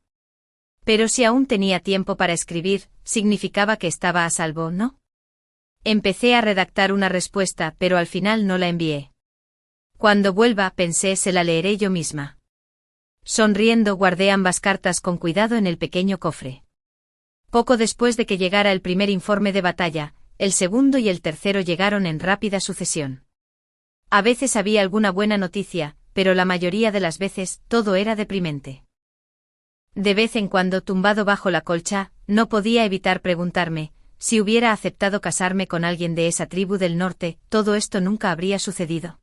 Pero si aún tenía tiempo para escribir, significaba que estaba a salvo, ¿no? Empecé a redactar una respuesta, pero al final no la envié. Cuando vuelva, pensé, se la leeré yo misma. Sonriendo, guardé ambas cartas con cuidado en el pequeño cofre. Poco después de que llegara el primer informe de batalla, el segundo y el tercero llegaron en rápida sucesión. A veces había alguna buena noticia, pero la mayoría de las veces, todo era deprimente. De vez en cuando, tumbado bajo la colcha, no podía evitar preguntarme, si hubiera aceptado casarme con alguien de esa tribu del norte, todo esto nunca habría sucedido.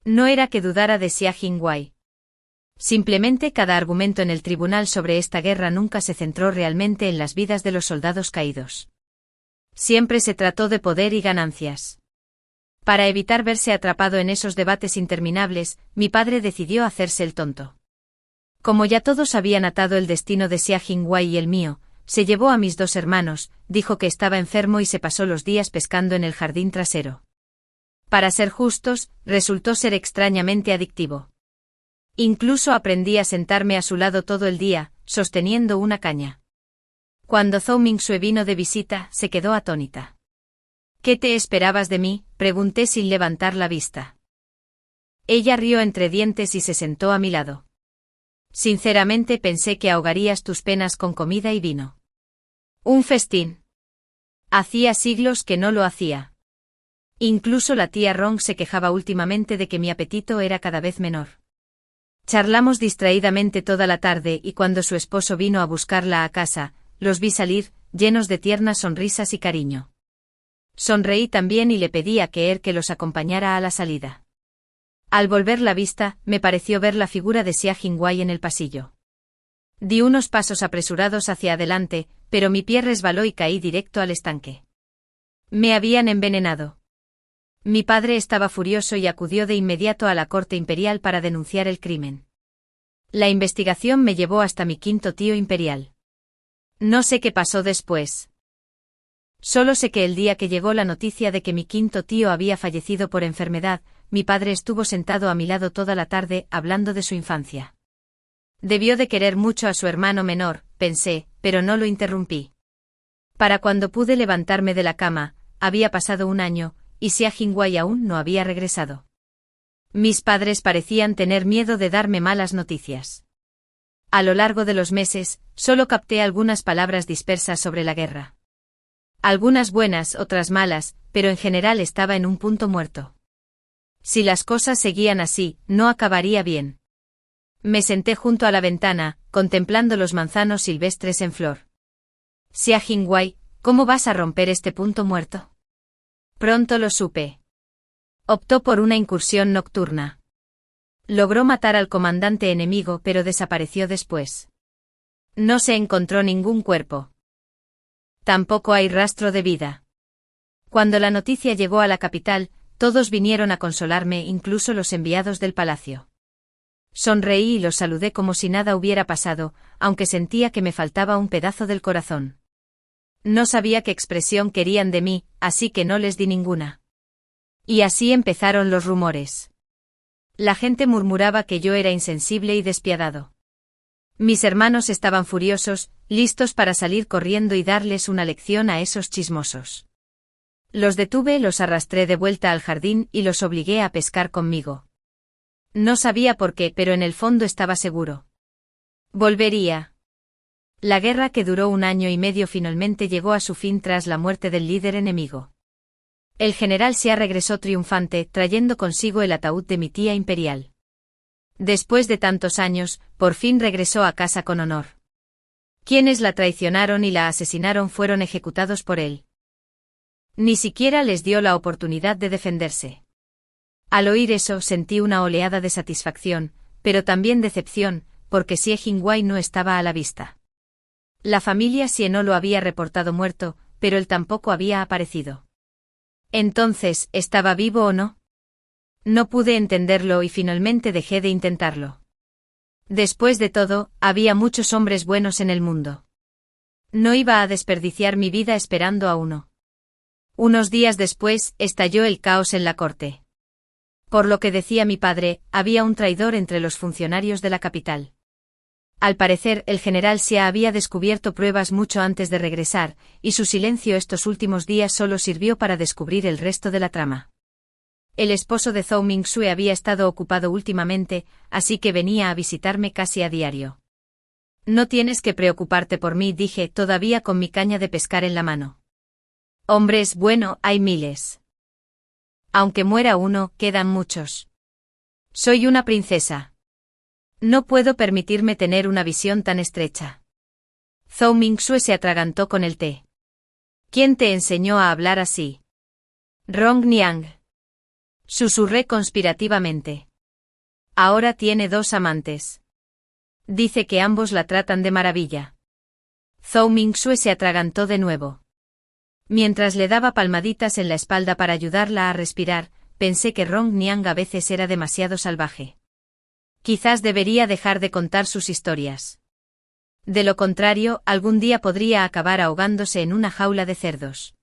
No era que dudara de Xia Jingwei. Simplemente cada argumento en el tribunal sobre esta guerra nunca se centró realmente en las vidas de los soldados caídos. Siempre se trató de poder y ganancias. Para evitar verse atrapado en esos debates interminables, mi padre decidió hacerse el tonto. Como ya todos habían atado el destino de Xia Jingwei y el mío, se llevó a mis dos hermanos, dijo que estaba enfermo y se pasó los días pescando en el jardín trasero. Para ser justos, resultó ser extrañamente adictivo. Incluso aprendí a sentarme a su lado todo el día, sosteniendo una caña. Cuando Zhou Mingxue vino de visita, se quedó atónita. ¿Qué te esperabas de mí?, pregunté sin levantar la vista. Ella rió entre dientes y se sentó a mi lado. Sinceramente pensé que ahogarías tus penas con comida y vino. Un festín. Hacía siglos que no lo hacía. Incluso la tía Rong se quejaba últimamente de que mi apetito era cada vez menor. Charlamos distraídamente toda la tarde y cuando su esposo vino a buscarla a casa, los vi salir, llenos de tiernas sonrisas y cariño. Sonreí también y le pedí a Keer que los acompañara a la salida. Al volver la vista, me pareció ver la figura de Xia Jingwei en el pasillo. Di unos pasos apresurados hacia adelante, pero mi pie resbaló y caí directo al estanque. Me habían envenenado. Mi padre estaba furioso y acudió de inmediato a la corte imperial para denunciar el crimen. La investigación me llevó hasta mi quinto tío imperial. No sé qué pasó después. Solo sé que el día que llegó la noticia de que mi quinto tío había fallecido por enfermedad, mi padre estuvo sentado a mi lado toda la tarde hablando de su infancia. Debió de querer mucho a su hermano menor, pensé, pero no lo interrumpí. Para cuando pude levantarme de la cama, había pasado un año, y Xia Jingwei aún no había regresado. Mis padres parecían tener miedo de darme malas noticias. A lo largo de los meses, solo capté algunas palabras dispersas sobre la guerra. Algunas buenas, otras malas, pero en general estaba en un punto muerto. Si las cosas seguían así, no acabaría bien. Me senté junto a la ventana, contemplando los manzanos silvestres en flor. Xia Jingwei, ¿cómo vas a romper este punto muerto? Pronto lo supe. Optó por una incursión nocturna. Logró matar al comandante enemigo pero desapareció después. No se encontró ningún cuerpo. Tampoco hay rastro de vida. Cuando la noticia llegó a la capital, todos vinieron a consolarme, incluso los enviados del palacio. Sonreí y los saludé como si nada hubiera pasado, aunque sentía que me faltaba un pedazo del corazón. No sabía qué expresión querían de mí, así que no les di ninguna. Y así empezaron los rumores. La gente murmuraba que yo era insensible y despiadado. Mis hermanos estaban furiosos, listos para salir corriendo y darles una lección a esos chismosos. Los detuve, los arrastré de vuelta al jardín y los obligué a pescar conmigo. No sabía por qué, pero en el fondo estaba seguro. Volvería. La guerra, que duró un año y medio, finalmente llegó a su fin tras la muerte del líder enemigo. El general Xia regresó triunfante, trayendo consigo el ataúd de mi tía imperial. Después de tantos años, por fin regresó a casa con honor. Quienes la traicionaron y la asesinaron fueron ejecutados por él. Ni siquiera les dio la oportunidad de defenderse. Al oír eso sentí una oleada de satisfacción, pero también decepción, porque Xie Jingwei no estaba a la vista. La familia Xie no lo había reportado muerto, pero él tampoco había aparecido. Entonces, ¿estaba vivo o no? No pude entenderlo y finalmente dejé de intentarlo. Después de todo, había muchos hombres buenos en el mundo. No iba a desperdiciar mi vida esperando a uno. Unos días después, estalló el caos en la corte. Por lo que decía mi padre, había un traidor entre los funcionarios de la capital. Al parecer, el general Xia había descubierto pruebas mucho antes de regresar, y su silencio estos últimos días solo sirvió para descubrir el resto de la trama. El esposo de Zhou Mingxue había estado ocupado últimamente, así que venía a visitarme casi a diario. No tienes que preocuparte por mí, dije, todavía con mi caña de pescar en la mano. Hombres, bueno, hay miles. Aunque muera uno, quedan muchos. Soy una princesa. No puedo permitirme tener una visión tan estrecha. Zhou Mingxue se atragantó con el té. ¿Quién te enseñó a hablar así? Rong Niang. Susurré conspirativamente. Ahora tiene 2 amantes. Dice que ambos la tratan de maravilla. Zhou Mingxue se atragantó de nuevo. Mientras le daba palmaditas en la espalda para ayudarla a respirar, pensé que Rong Niang a veces era demasiado salvaje. Quizás debería dejar de contar sus historias. De lo contrario, algún día podría acabar ahogándose en una jaula de cerdos.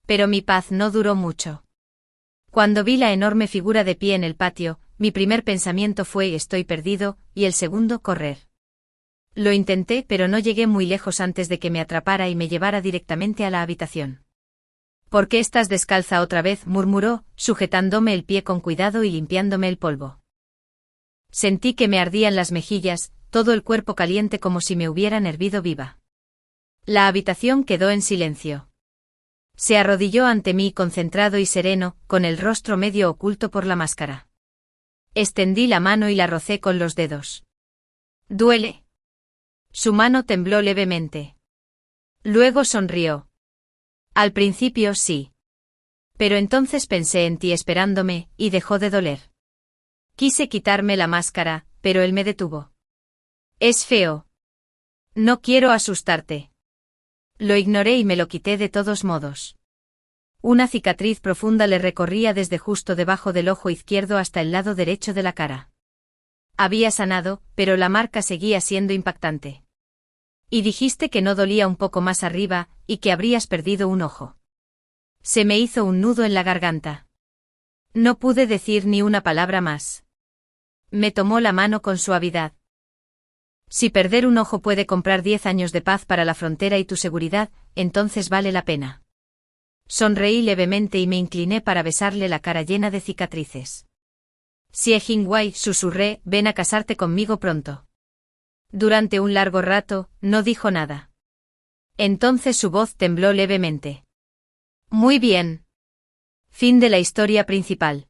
Pero mi paz no duró mucho. Cuando vi la enorme figura de pie en el patio, mi primer pensamiento fue estoy perdido, y el segundo correr. Lo intenté pero no llegué muy lejos antes de que me atrapara y me llevara directamente a la habitación. ¿Por qué estás descalza otra vez?, murmuró, sujetándome el pie con cuidado y limpiándome el polvo. Sentí que me ardían las mejillas, todo el cuerpo caliente como si me hubieran hervido viva. La habitación quedó en silencio. Se arrodilló ante mí concentrado y sereno, con el rostro medio oculto por la máscara. Extendí la mano y la rocé con los dedos. ¿Duele? Su mano tembló levemente. Luego sonrió. Al principio sí. Pero entonces pensé en ti esperándome, y dejó de doler. Quise quitarme la máscara, pero él me detuvo. Es feo. No quiero asustarte. Lo ignoré y me lo quité de todos modos. Una cicatriz profunda le recorría desde justo debajo del ojo izquierdo hasta el lado derecho de la cara. Había sanado, pero la marca seguía siendo impactante. Y dijiste que no dolía un poco más arriba, y que habrías perdido un ojo. Se me hizo un nudo en la garganta. No pude decir ni una palabra más. Me tomó la mano con suavidad. Si perder un ojo puede comprar 10 años de paz para la frontera y tu seguridad, entonces vale la pena. Sonreí levemente y me incliné para besarle la cara llena de cicatrices. Xie Jingwei, susurré, ven a casarte conmigo pronto. Durante un largo rato, no dijo nada. Entonces su voz tembló levemente. Muy bien. Fin de la historia principal.